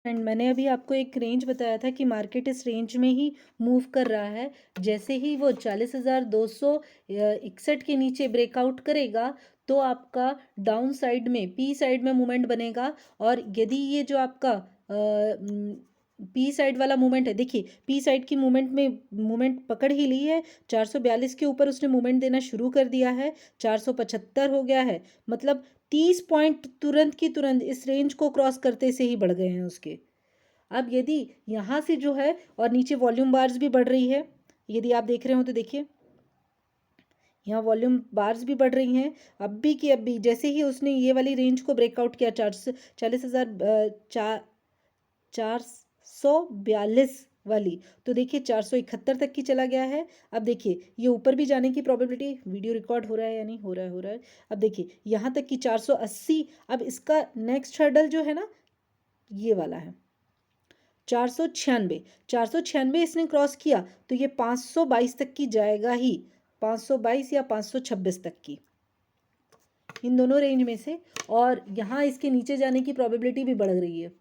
And मैंने अभी आपको एक रेंज बताया था कि मार्केट इस रेंज में ही मूव कर रहा है। जैसे ही वो 40,261 के नीचे ब्रेकआउट करेगा तो आपका डाउन साइड में पी साइड में मूवमेंट बनेगा। और यदि ये जो आपका पी साइड वाला मूवमेंट है, देखिए पी साइड की मूवमेंट पकड़ ही ली है। 442 के ऊपर उसने मूवमेंट देना शुरू कर दिया है। 475 हो गया है, मतलब 30 पॉइंट तुरंत की तुरंत इस रेंज को क्रॉस करते से ही बढ़ गए हैं उसके। अब यदि यहाँ से जो है और नीचे वॉल्यूम बार्स भी बढ़ रही है, यदि आप देख रहे हो तो देखिए यहाँ वॉल्यूम बार्स भी बढ़ रही हैं। अब भी कि अब भी जैसे ही उसने ये वाली रेंज को ब्रेकआउट किया 442 वाली, तो देखिए 471 तक की चला गया है। अब देखिए ये ऊपर भी जाने की प्रोबेबिलिटी, वीडियो रिकॉर्ड हो रहा है या नहीं हो रहा है, हो रहा है। अब देखिए यहाँ तक कि 480। अब इसका नेक्स्ट हर्डल जो है ना, ये वाला है 496। 496 इसने क्रॉस किया तो ये 522 तक की जाएगा ही, 522 या 526 तक की, इन दोनों रेंज में से। और यहाँ इसके नीचे जाने की प्रोबेबिलिटी भी बढ़ रही है।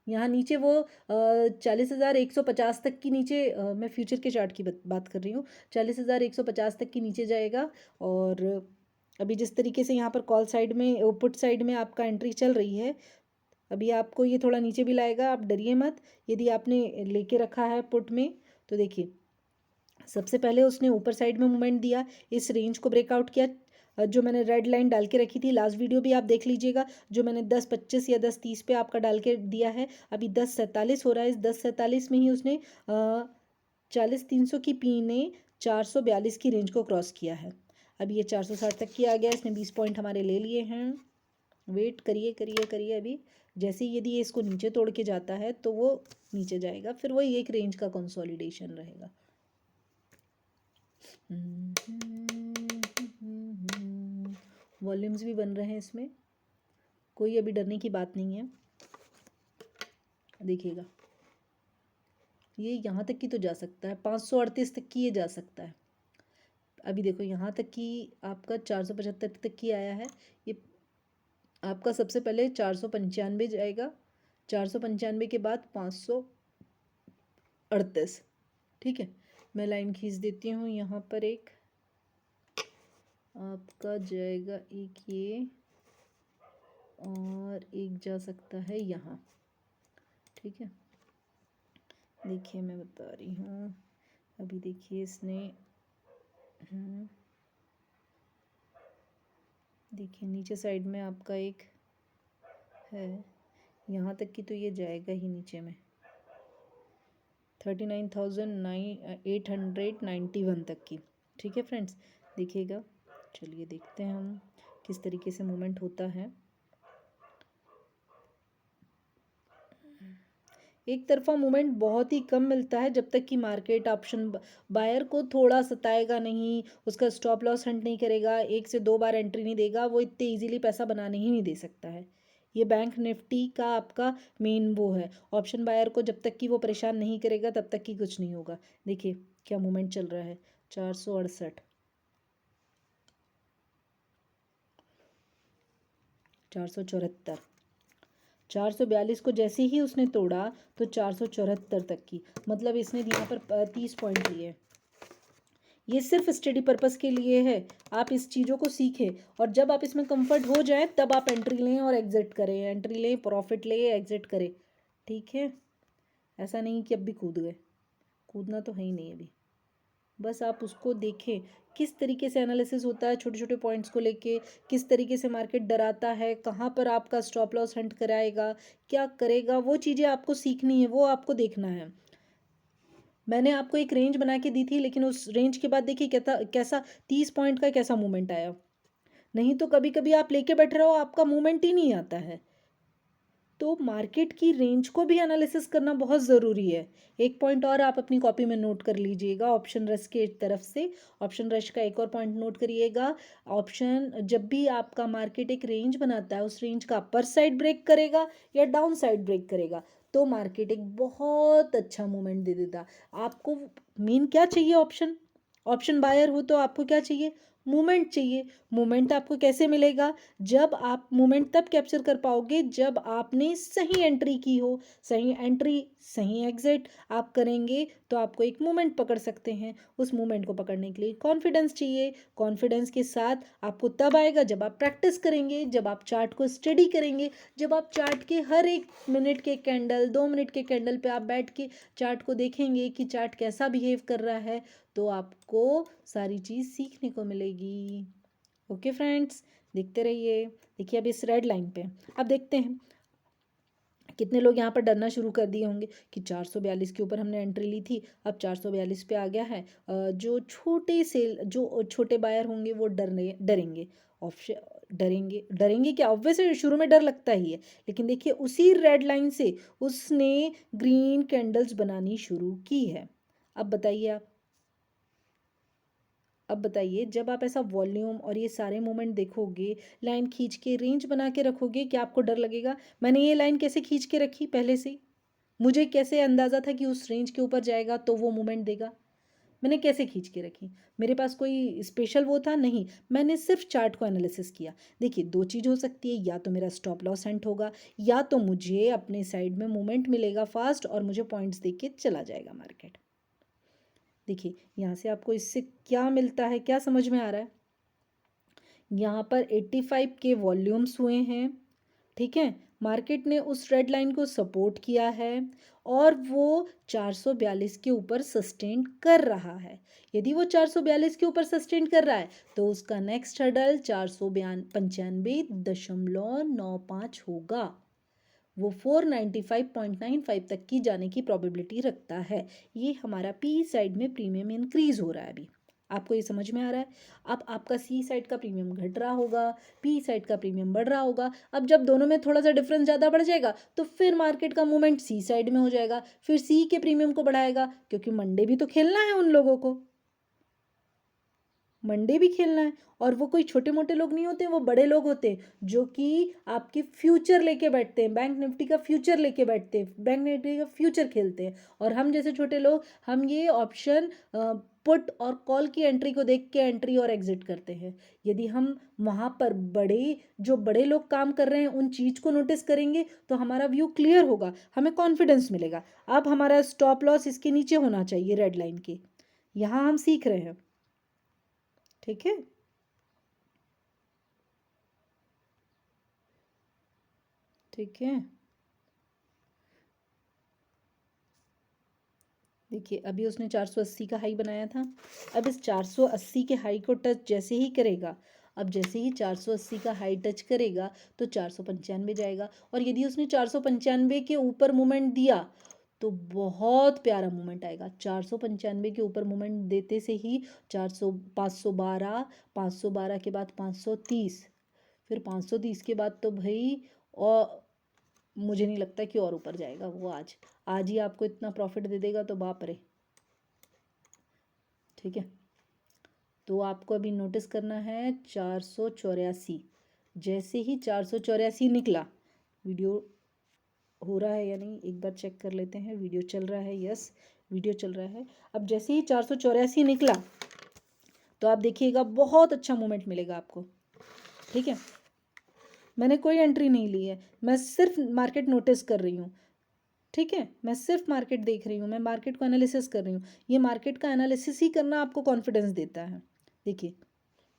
यहाँ नीचे वो 40,150 तक की नीचे, मैं फ्यूचर के चार्ट की बात कर रही हूँ, 40,150 तक की नीचे जाएगा। और अभी जिस तरीके से यहाँ पर कॉल साइड में, पुट साइड में आपका एंट्री चल रही है, अभी आपको ये थोड़ा नीचे भी लाएगा, आप डरिए मत। यदि आपने लेके रखा है पुट में तो देखिए सबसे पहले उसने ऊपर साइड में मूवमेंट दिया, इस रेंज को ब्रेकआउट किया। जो मैंने रेड लाइन डाल के रखी थी लास्ट वीडियो भी आप देख लीजिएगा, जो मैंने 10:25 या 10:30 पे आपका डाल के दिया है। अभी 10:47 हो रहा है, इस 10:47 में ही उसने 40,300 की पी ने 442 की रेंज को क्रॉस किया है। अभी ये 460 तक की आ गया, इसने 20 पॉइंट हमारे ले लिए हैं। वेट करिए करिए करिए, अभी जैसे यदि ये इसको नीचे तोड़ के जाता है तो वो नीचे जाएगा, फिर वही एक रेंज का कंसोलिडेशन रहेगा। वॉल्यूम्स भी बन रहे हैं इसमें, कोई अभी डरने की बात नहीं है। देखिएगा ये यहाँ तक की तो जा सकता है, 538 तक की ये जा सकता है। अभी देखो यहाँ तक की आपका 475 तक की आया है। ये आपका सबसे पहले 495 जाएगा, 495 के बाद 538। ठीक है, मैं लाइन खींच देती हूँ यहाँ पर। एक आपका जाएगा एक ये, और एक जा सकता है यहाँ। ठीक है, देखिए मैं बता रही हूँ। अभी देखिए इसने देखिए नीचे साइड में आपका एक है, यहाँ तक की तो ये जाएगा ही नीचे में 39,891 तक की। ठीक है फ्रेंड्स, देखिएगा। चलिए देखते हैं हम किस तरीके से मूवमेंट होता है। एक तरफा मूवमेंट बहुत ही कम मिलता है जब तक कि मार्केट ऑप्शन बायर को थोड़ा सताएगा नहीं, उसका स्टॉप लॉस हंट नहीं करेगा, एक से दो बार एंट्री नहीं देगा, वो इतने इजीली पैसा बनाने ही नहीं दे सकता है। ये बैंक निफ्टी का आपका मेन वो है, ऑप्शन बायर को जब तक कि वो परेशान नहीं करेगा तब तक कि कुछ नहीं होगा। देखिए क्या मूवमेंट चल रहा है, 468, 474, 442 को जैसे ही उसने तोड़ा तो 474 तक की, मतलब इसने यहाँ पर 30 पॉइंट लिए। ये सिर्फ स्टडी पर्पस के लिए है, आप इस चीज़ों को सीखें और जब आप इसमें कंफर्ट हो जाए तब आप एंट्री लें और एग्जिट करें, एंट्री लें, प्रॉफिट लें, एग्जिट करें। ठीक है, ऐसा नहीं कि अब भी कूद गए, कूदना तो है ही नहीं अभी। बस आप उसको देखें किस तरीके से एनालिसिस होता है, छोटे छोटे पॉइंट्स को लेके किस तरीके से मार्केट डराता है, कहाँ पर आपका स्टॉप लॉस हंट कराएगा, क्या करेगा, वो चीज़ें आपको सीखनी है, वो आपको देखना है। मैंने आपको एक रेंज बना के दी थी, लेकिन उस रेंज के बाद देखिए कैसा 30 पॉइंट का कैसा मूवमेंट आया। नहीं तो कभी कभी आप लेके बैठ रहे हो, आपका मूवमेंट ही नहीं आता है। तो मार्केट की रेंज को भी एनालिसिस करना बहुत ज़रूरी है। एक पॉइंट और आप अपनी कॉपी में नोट कर लीजिएगा ऑप्शन रश के तरफ से, ऑप्शन रश का एक और पॉइंट नोट करिएगा। ऑप्शन जब भी आपका मार्केट एक रेंज बनाता है, उस रेंज का अपर साइड ब्रेक करेगा या डाउन साइड ब्रेक करेगा तो मार्केट एक बहुत अच्छा मूवमेंट दे देता। आपको मेन क्या चाहिए, ऑप्शन बायर हो तो आपको क्या चाहिए, मूवमेंट चाहिए। मूवमेंट आपको कैसे मिलेगा? जब आप मूवमेंट तब कैप्चर कर पाओगे जब आपने सही एंट्री की हो। सही एंट्री सही एग्जिट आप करेंगे तो आपको एक मूवमेंट पकड़ सकते हैं। उस मूवमेंट को पकड़ने के लिए कॉन्फिडेंस चाहिए। कॉन्फिडेंस के साथ आपको तब आएगा जब आप प्रैक्टिस करेंगे, जब आप चार्ट को स्टडी करेंगे, जब आप चार्ट के हर 1 मिनट के कैंडल, 2 मिनट के कैंडल पे आप बैठ के चार्ट को देखेंगे कि चार्ट कैसा बिहेव कर रहा है, तो आपको सारी चीज़ सीखने को मिलेगी। ओके फ्रेंड्स, देखते रहिए। देखिए अब इस रेड लाइन पे अब देखते हैं कितने लोग यहाँ पर डरना शुरू कर दिए होंगे कि 442 के ऊपर हमने एंट्री ली थी, अब 442 पे आ गया है। जो छोटे बायर होंगे वो डरेंगे। ऑप्शन डरेंगे क्या? ऑब्वियसली शुरू में डर लगता ही है, लेकिन देखिए उसी रेड लाइन से उसने ग्रीन कैंडल्स बनानी शुरू की है। अब बताइए जब आप ऐसा वॉल्यूम और ये सारे मोमेंट देखोगे, लाइन खींच के रेंज बना के रखोगे, क्या आपको डर लगेगा? मैंने ये लाइन कैसे खींच के रखी पहले से ही, मुझे कैसे अंदाज़ा था कि उस रेंज के ऊपर जाएगा तो वो मोमेंट देगा? मैंने कैसे खींच के रखी? मेरे पास कोई स्पेशल वो था नहीं, मैंने सिर्फ चार्ट को एनालिसिस किया। देखिए 2 चीज़ हो सकती है, या तो मेरा स्टॉप लॉस हिट होगा, या तो मुझे अपने साइड में मूवमेंट मिलेगा फास्ट और मुझे पॉइंट्स दे के चला जाएगा मार्केट। देखिए यहाँ से आपको इससे क्या मिलता है, क्या समझ में आ रहा है? यहाँ पर 85 के वॉल्यूम्स हुए हैं, ठीक है। मार्केट ने उस रेड लाइन को सपोर्ट किया है और वो 442 के ऊपर सस्टेन कर रहा है। यदि वो 442 के ऊपर सस्टेन कर रहा है तो उसका नेक्स्ट हर्डल 495.95 होगा। वो 495.95 तक की जाने की प्रोबेबिलिटी रखता है। ये हमारा पी साइड में प्रीमियम इंक्रीज हो रहा है अभी। आपको ये समझ में आ रहा है? अब आपका सी साइड का प्रीमियम घट रहा होगा, पी साइड का प्रीमियम बढ़ रहा होगा। अब जब दोनों में थोड़ा सा डिफरेंस ज़्यादा बढ़ जाएगा तो फिर मार्केट का मूवमेंट सी साइड में हो जाएगा, फिर सी के प्रीमियम को बढ़ाएगा, क्योंकि मंडे भी तो खेलना है उन लोगों को, मंडे भी खेलना है। और वो कोई छोटे मोटे लोग नहीं होते, वो बड़े लोग होते हैं जो कि आपके फ्यूचर लेके बैठते हैं, बैंक निफ्टी का फ्यूचर लेके बैठते हैं, बैंक निफ्टी का फ्यूचर खेलते हैं। और हम जैसे छोटे लोग, हम ये ऑप्शन पुट और कॉल की एंट्री को देख के एंट्री और एग्जिट करते हैं। यदि हम वहाँ पर जो बड़े लोग काम कर रहे हैं उन चीज़ को नोटिस करेंगे तो हमारा व्यू क्लियर होगा, हमें कॉन्फिडेंस मिलेगा। अब हमारा स्टॉप लॉस इसके नीचे होना चाहिए रेड लाइन के, यहाँ हम सीख रहे हैं, ठीक है। ठीक है, देखिए अभी उसने 480 का हाई बनाया था। अब इस 480 के हाई को टच जैसे ही करेगा, अब जैसे ही 480 का हाई टच करेगा तो 495 जाएगा। और यदि उसने 495 के ऊपर मूवमेंट दिया तो बहुत प्यारा मूवमेंट आएगा। 495 के ऊपर मूवमेंट देते से ही 512, 512 के बाद 530, फिर 530 के बाद तो भाई, और मुझे नहीं लगता कि और ऊपर जाएगा वो। आज ही आपको इतना प्रॉफिट दे देगा तो बाप रे। ठीक है, तो आपको अभी नोटिस करना है 484। जैसे ही 484 निकला, वीडियो हो रहा है या नहीं एक बार चेक कर लेते हैं। वीडियो चल रहा है, यस वीडियो चल रहा है। अब जैसे ही 484 निकला तो आप देखिएगा बहुत अच्छा मूवमेंट मिलेगा आपको, ठीक है। मैंने कोई एंट्री नहीं ली है, मैं सिर्फ मार्केट नोटिस कर रही हूँ, ठीक है। मैं सिर्फ मार्केट देख रही हूँ, मैं मार्केट को एनालिसिस कर रही हूँ। ये मार्केट का एनालिसिस ही करना आपको कॉन्फिडेंस देता है। देखिए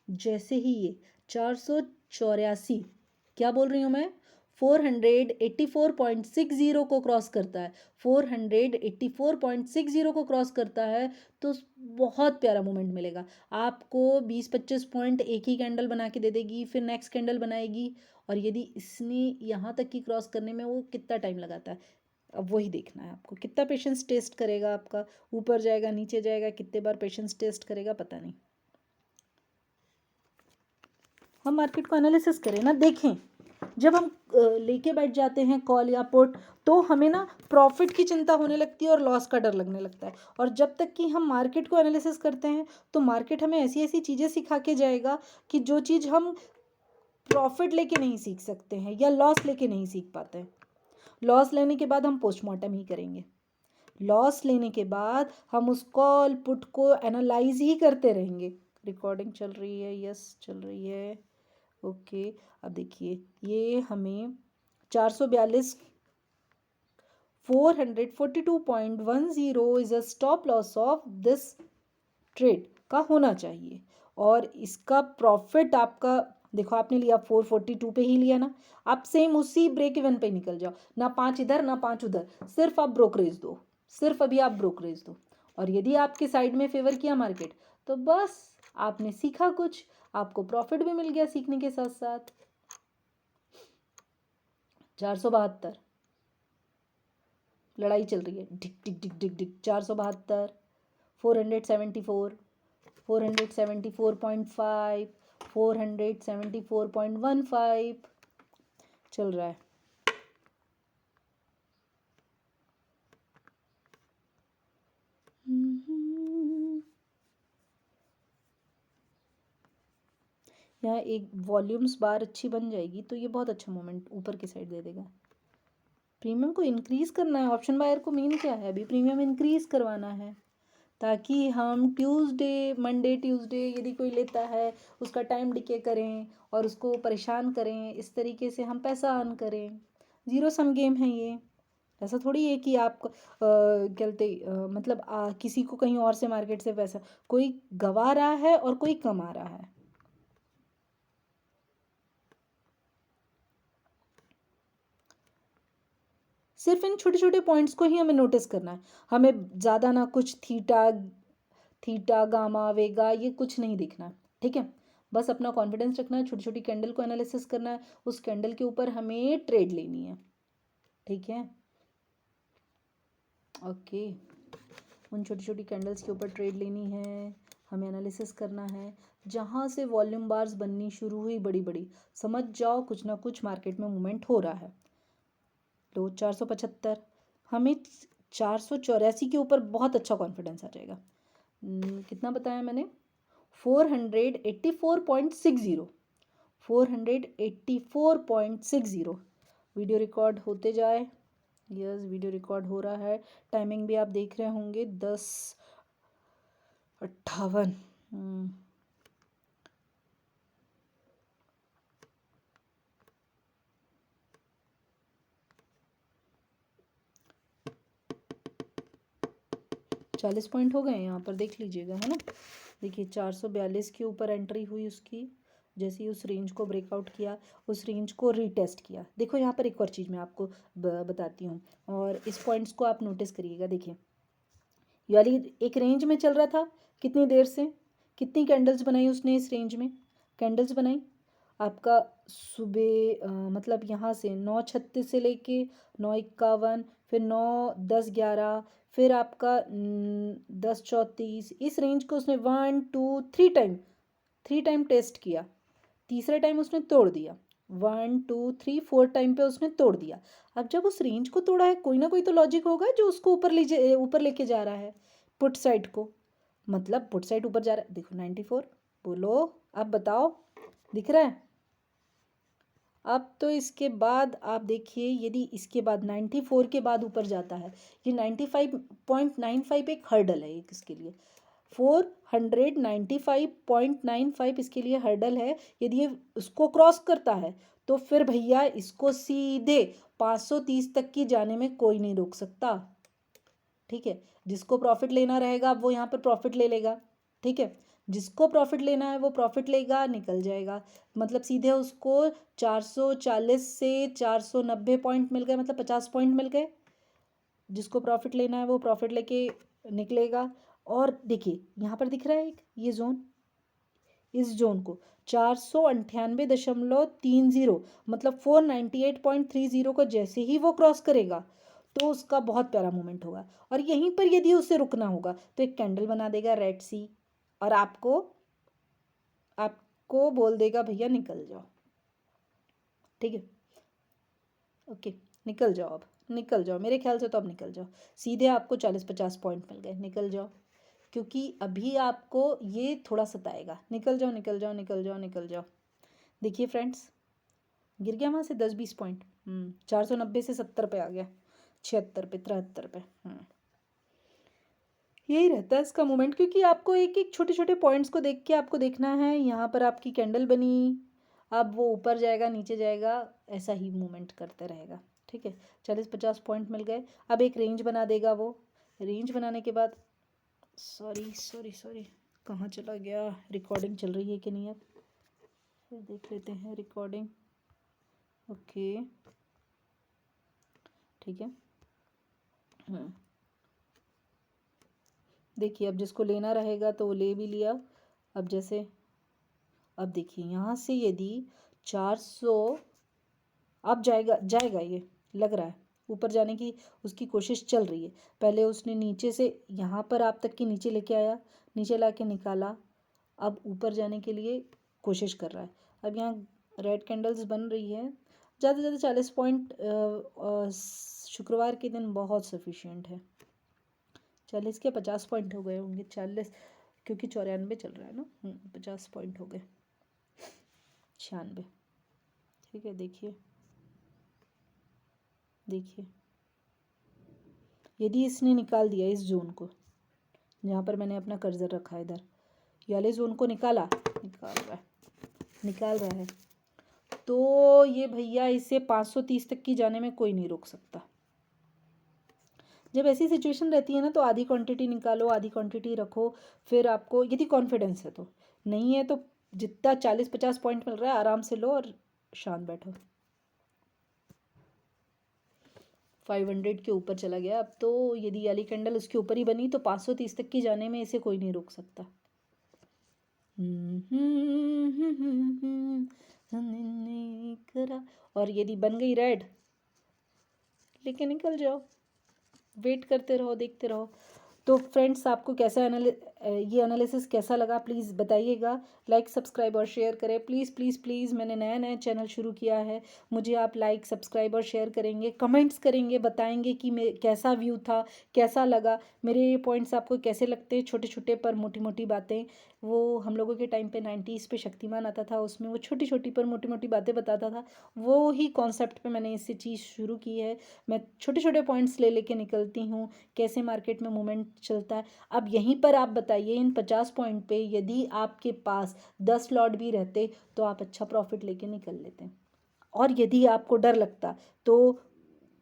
जैसे ही ये 484, क्या बोल रही हूँ मैं, 484.60 को क्रॉस करता है, 484.60 को क्रॉस करता है तो बहुत प्यारा मूवमेंट मिलेगा आपको। 20-25 पॉइंट एक ही कैंडल बना के दे देगी, फिर नेक्स्ट कैंडल बनाएगी। और यदि इसने यहाँ तक की क्रॉस करने में वो कितना टाइम लगाता है, अब वही देखना है आपको। कितना पेशेंस टेस्ट करेगा आपका, ऊपर जाएगा नीचे जाएगा, कितने बार पेशेंस टेस्ट करेगा पता नहीं। हम मार्केट को एनालिसिस करें ना, देखें। जब हम लेके बैठ जाते हैं कॉल या पुट तो हमें ना प्रॉफिट की चिंता होने लगती है और लॉस का डर लगने लगता है। और जब तक कि हम मार्केट को एनालिसिस करते हैं तो मार्केट हमें ऐसी ऐसी चीज़ें सिखा के जाएगा कि जो चीज़ हम प्रॉफिट लेके नहीं सीख सकते हैं या लॉस लेके नहीं सीख पाते हैं। लॉस लेने के बाद हम पोस्टमार्टम ही करेंगे, लॉस लेने के बाद हम उस कॉल पुट को एनालाइज ही करते रहेंगे, रिकॉर्डिंग चल रही है, यस चल रही है, ओके। अब देखिए ये हमें 442 442.10 is a stop loss of this trade का होना चाहिए। और इसका प्रॉफिट आपका देखो, आपने लिया 442 पे ही लिया ना, आप सेम उसी ब्रेक इवन पे निकल जाओ, ना 5 इधर ना 5 उधर, सिर्फ आप ब्रोकरेज दो, सिर्फ अभी आप ब्रोकरेज दो। और यदि आपके साइड में फेवर किया मार्केट, तो बस आपने सीखा कुछ, आपको प्रॉफिट भी मिल गया सीखने के साथ साथ। 472 लड़ाई चल रही है, Dick Dick Dick Dick Dick. 472, 474, 474.5, 474.15 चल रहा है। यहाँ एक वॉल्यूम्स बार अच्छी बन जाएगी तो ये बहुत अच्छा मोमेंट ऊपर की साइड दे देगा। प्रीमियम को इंक्रीज करना है, ऑप्शन बायर को मेन क्या है, अभी प्रीमियम इंक्रीज करवाना है, ताकि हम मंडे ट्यूसडे यदि कोई लेता है उसका टाइम डिके करें और उसको परेशान करें, इस तरीके से हम पैसा अर्न करें। ज़ीरो सम गेम है ये, ऐसा थोड़ी है कि आप गलती मतलब किसी को कहीं और से मार्केट से पैसा कोई गवा रहा है और कोई कमा रहा है। सिर्फ इन छोटे छोटे पॉइंट्स को ही हमें नोटिस करना है, हमें ज़्यादा ना कुछ थीटा थीटा गामा वेगा ये कुछ नहीं दिखना, ठीक है। बस अपना कॉन्फिडेंस रखना है, छोटी छोटी कैंडल को एनालिसिस करना है, उस कैंडल के ऊपर हमें ट्रेड लेनी है, ठीक है, ओके। उन छोटी छोटी कैंडल्स के ऊपर ट्रेड लेनी है, हमें एनालिसिस करना है। जहाँ से वॉल्यूम बार्स बननी शुरू हुई बड़ी बड़ी, समझ जाओ कुछ ना कुछ मार्केट में मूवमेंट हो रहा है। तो 475, हमें 484 के ऊपर बहुत अच्छा कॉन्फिडेंस आ जाएगा। कितना बताया मैंने, 484.60, 484.60। वीडियो रिकॉर्ड होते जाए, यस वीडियो रिकॉर्ड हो रहा है। टाइमिंग भी आप देख रहे होंगे 10:58। 40 पॉइंट हो गए यहाँ पर, देख लीजिएगा, है ना। देखिए 442 के ऊपर एंट्री हुई उसकी, जैसे ही उस रेंज को ब्रेकआउट किया, उस रेंज को रीटेस्ट किया। देखो यहाँ पर एक और चीज़ मैं आपको बताती हूँ, और इस पॉइंट्स को आप नोटिस करिएगा। देखिए ये वाली एक रेंज में चल रहा था कितनी देर से, कितनी कैंडल्स बनाई उसने इस रेंज में, कैंडल्स बनाई आपका सुबह मतलब यहाँ से 9:36 से लेके 9:51, फिर 9:10-11, फिर आपका 10:34, इस रेंज को उसने 1 2 थ्री टाइम टेस्ट किया। तीसरे टाइम उसने तोड़ दिया, 1 2 3 4 टाइम पे उसने तोड़ दिया। अब जब उस रेंज को तोड़ा है, कोई ना कोई तो लॉजिक होगा जो उसको ऊपर लेके जा रहा है, पुट साइड को, मतलब पुट साइड ऊपर जा रहा है। देखो 94, बोलो अब बताओ, दिख रहा है। अब तो इसके बाद आप देखिए, यदि इसके बाद 94 के बाद ऊपर जाता है, ये 95.95 एक हर्डल है एक इसके लिए, 495.95 इसके लिए हर्डल है। यदि ये उसको क्रॉस करता है तो फिर भैया इसको सीधे 530 तक की जाने में कोई नहीं रोक सकता, ठीक है। जिसको प्रॉफिट लेना रहेगा वो यहाँ पर प्रॉफिट ले लेगा, ठीक है। जिसको प्रॉफिट लेना है वो प्रॉफिट लेगा, निकल जाएगा, मतलब सीधे उसको 440 से 490 पॉइंट मिल गए, मतलब 50 पॉइंट मिल गए। जिसको प्रॉफिट लेना है वो प्रॉफिट लेके निकलेगा। और देखिए यहाँ पर दिख रहा है एक ये जोन, इस जोन को 498.30 मतलब 498.30 को जैसे ही वो क्रॉस करेगा तो उसका बहुत प्यारा मूवमेंट होगा। और यहीं पर यदि उसे रुकना होगा तो एक कैंडल बना देगा रेड सी, और आपको बोल देगा भैया निकल जाओ, ठीक है, ओके। निकल जाओ, अब निकल जाओ, मेरे ख्याल से तो अब निकल जाओ, सीधे आपको 40-50 पॉइंट मिल गए, निकल जाओ, क्योंकि अभी आपको ये थोड़ा सताएगा। निकल जाओ निकल जाओ निकल जाओ निकल जाओ। देखिए फ्रेंड्स, गिर गया वहाँ से 10-20 पॉइंट, 490 से 70 पे आ गया, 76 पे 73 पे। यही रहता है इसका मूवमेंट, क्योंकि आपको एक एक छोटे छोटे पॉइंट्स को देख के आपको देखना है। यहाँ पर आपकी कैंडल बनी, अब वो ऊपर जाएगा नीचे जाएगा, ऐसा ही मूवमेंट करता रहेगा। ठीक है, 40-50 पॉइंट मिल गए। अब एक रेंज बना देगा वो। रेंज बनाने के बाद, सॉरी सॉरी सॉरी, कहाँ चला गया? रिकॉर्डिंग चल रही है कि नहीं? अब फिर देख लेते हैं रिकॉर्डिंग। ओके, ठीक है। देखिए, अब जिसको लेना रहेगा तो वो ले भी लिया। अब जैसे, अब देखिए यहाँ से यदि 400, अब जाएगा जाएगा, ये लग रहा है ऊपर जाने की उसकी कोशिश चल रही है। पहले उसने नीचे से यहाँ पर आप तक की नीचे लेके आया, नीचे ला के निकाला, अब ऊपर जाने के लिए कोशिश कर रहा है। अब यहाँ रेड कैंडल्स बन रही है। ज़्यादा से ज़्यादा 40 पॉइंट शुक्रवार के दिन बहुत सफिशिएंट है। 40 के 50 पॉइंट हो गए होंगे, 40 क्योंकि 94 चल रहा है ना। 50 पॉइंट हो गए, 96। ठीक है, देखिए देखिए, यदि इसने निकाल दिया इस जोन को, जहाँ पर मैंने अपना कर्जर रखा है इधर, ये वाले जोन को निकाल रहा है, तो ये भैया इसे 530 तक की जाने में कोई नहीं रोक सकता। जब ऐसी सिचुएशन रहती है ना, तो आधी क्वांटिटी निकालो, आधी क्वांटिटी रखो, फिर आपको यदि कॉन्फिडेंस है तो। नहीं है तो जितना 40-50 पॉइंट मिल रहा है आराम से लो और शांत बैठो। 500 के ऊपर चला गया। अब तो यदि याली कैंडल उसके ऊपर ही बनी तो 530 तक की जाने में इसे कोई नहीं रोक सकता। और यदि बन गई रेड, लेके निकल जाओ, वेट करते रहो, देखते रहो। तो फ्रेंड्स, आपको कैसा ये एनालिसिस कैसा लगा प्लीज़ बताइएगा। लाइक सब्सक्राइब और शेयर करें प्लीज़ प्लीज़ प्लीज़। मैंने नया चैनल शुरू किया है, मुझे आप लाइक सब्सक्राइब और शेयर करेंगे, कमेंट्स करेंगे, बताएंगे कि कैसा व्यू था, कैसा लगा, मेरे ये पॉइंट्स आपको कैसे लगते हैं। छोटे छोटे पर मोटी मोटी बातें, वो हम लोगों के टाइम पे 90s पे शक्तिमान आता था, उसमें वो छोटी छोटी पर मोटी मोटी बातें बताता था। वो ही कॉन्सेप्ट पे मैंने इससे चीज़ शुरू की है। मैं छोटे छोटे पॉइंट्स ले लेके निकलती हूँ, कैसे मार्केट में मूवमेंट चलता है। अब यहीं पर आप बताइए, इन 50 पॉइंट पे यदि आपके पास 10 लॉट भी रहते तो आप अच्छा प्रॉफिट लेके निकल लेते। और यदि आपको डर लगता तो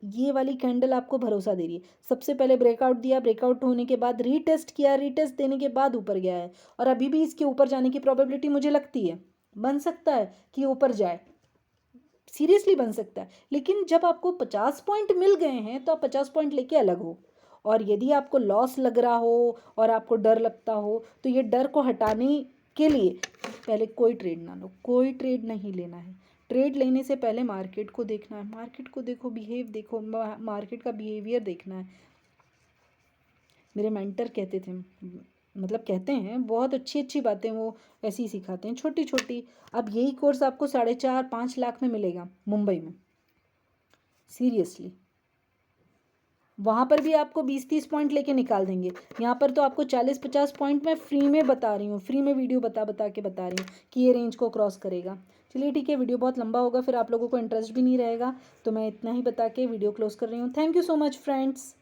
ये वाली कैंडल आपको भरोसा दे रही है। सबसे पहले ब्रेकआउट दिया, ब्रेकआउट होने के बाद रीटेस्ट किया, रीटेस्ट देने के बाद ऊपर गया है, और अभी भी इसके ऊपर जाने की प्रोबेबिलिटी मुझे लगती है, बन सकता है कि ऊपर जाए, सीरियसली बन सकता है। लेकिन जब आपको 50 पॉइंट मिल गए हैं तो आप 50 पॉइंट लेके अलग हो। और यदि आपको लॉस लग रहा हो और आपको डर लगता हो, तो ये डर को हटाने के लिए पहले कोई ट्रेड ना लो, कोई ट्रेड नहीं लेना है। ट्रेड लेने से पहले मार्केट को देखना है, मार्केट को देखो, बिहेव देखो, मार्केट का बिहेवियर देखना है। मेरे मेंटर कहते थे, मतलब कहते हैं, बहुत अच्छी अच्छी बातें वो ऐसी ही सिखाते हैं, छोटी छोटी। अब यही कोर्स आपको 4.5-5 लाख में मिलेगा मुंबई में, सीरियसली। वहाँ पर भी आपको 20-30 पॉइंट लेके निकाल देंगे। यहाँ पर तो आपको 40-50 पॉइंट मैं फ्री में बता रही हूँ, फ्री में वीडियो बता बता के बता रही हूँ कि ये रेंज को क्रॉस करेगा। चलिए ठीक है, वीडियो बहुत लंबा होगा, फिर आप लोगों को इंटरेस्ट भी नहीं रहेगा, तो मैं इतना ही बता के वीडियो क्लोज कर रही हूँ। Thank you so much friends.